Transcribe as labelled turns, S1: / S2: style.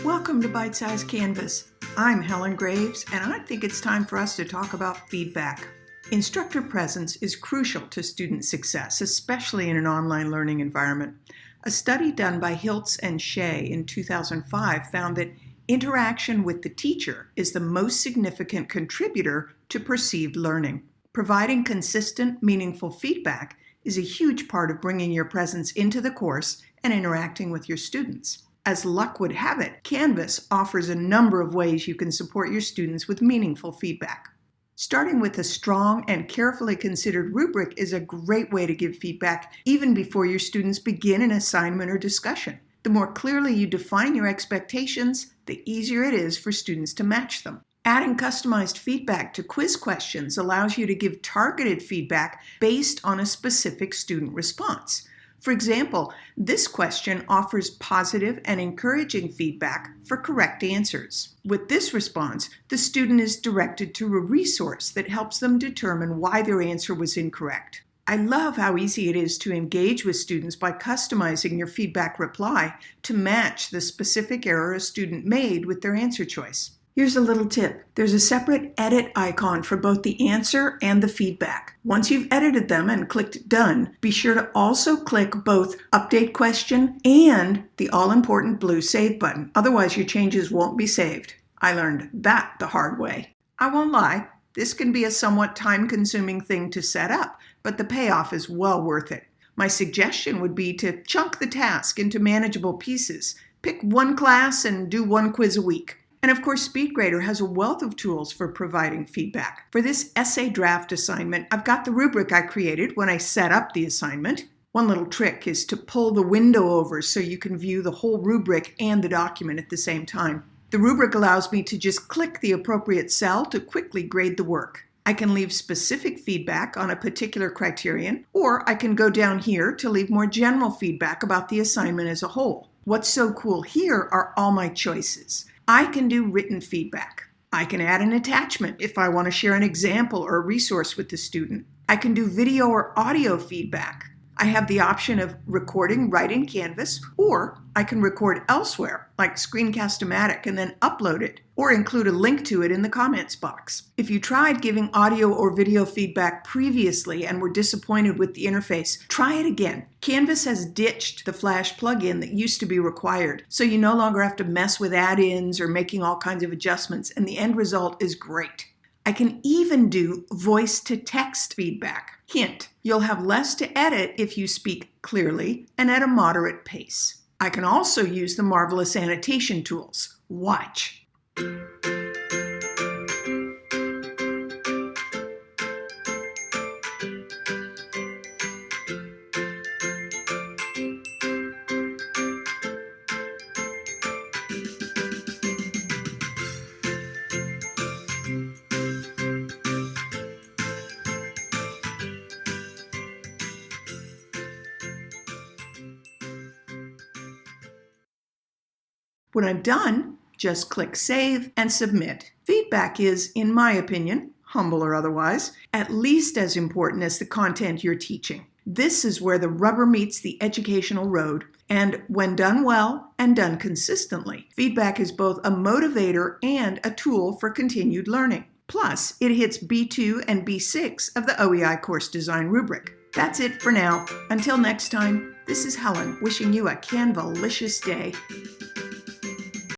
S1: Welcome to Byte-sized Canvas. I'm Helen Graves, and I think it's time for us to talk about feedback. Instructor presence is crucial to student success, especially in an online learning environment. A study done by Hiltz and Shea in 2005 found that interaction with the teacher is the most significant contributor to perceived learning. Providing consistent, meaningful feedback is a huge part of bringing your presence into the course and interacting with your students. As luck would have it, Canvas offers a number of ways you can support your students with meaningful feedback. Starting with a strong and carefully considered rubric is a great way to give feedback even before your students begin an assignment or discussion. The more clearly you define your expectations, the easier it is for students to match them. Adding customized feedback to quiz questions allows you to give targeted feedback based on a specific student response. For example, this question offers positive and encouraging feedback for correct answers. With this response, the student is directed to a resource that helps them determine why their answer was incorrect. I love how easy it is to engage with students by customizing your feedback reply to match the specific error a student made with their answer choice. Here's a little tip. There's a separate edit icon for both the answer and the feedback. Once you've edited them and clicked Done, be sure to also click both Update Question and the all-important blue Save button. Otherwise, your changes won't be saved. I learned that the hard way. I won't lie, this can be a somewhat time-consuming thing to set up, but the payoff is well worth it. My suggestion would be to chunk the task into manageable pieces. Pick one class and do one quiz a week. And of course, SpeedGrader has a wealth of tools for providing feedback. For this essay draft assignment, I've got the rubric I created when I set up the assignment. One little trick is to pull the window over so you can view the whole rubric and the document at the same time. The rubric allows me to just click the appropriate cell to quickly grade the work. I can leave specific feedback on a particular criterion, or I can go down here to leave more general feedback about the assignment as a whole. What's so cool here are all my choices. I can do written feedback. I can add an attachment if I want to share an example or a resource with the student. I can do video or audio feedback. I have the option of recording right in Canvas, or I can record elsewhere, like Screencast-O-Matic, and then upload it, or include a link to it in the comments box. If you tried giving audio or video feedback previously and were disappointed with the interface, try it again. Canvas has ditched the Flash plugin that used to be required, so you no longer have to mess with add-ins or making all kinds of adjustments, and the end result is great. I can even do voice-to-text feedback. Hint, you'll have less to edit if you speak clearly and at a moderate pace. I can also use the marvelous annotation tools. Watch. When I'm done, just click Save and Submit. Feedback is, in my opinion, humble or otherwise, at least as important as the content you're teaching. This is where the rubber meets the educational road, and when done well and done consistently, feedback is both a motivator and a tool for continued learning. Plus, it hits B2 and B6 of the OEI course design rubric. That's it for now. Until next time, this is Helen wishing you a Canvalicious day.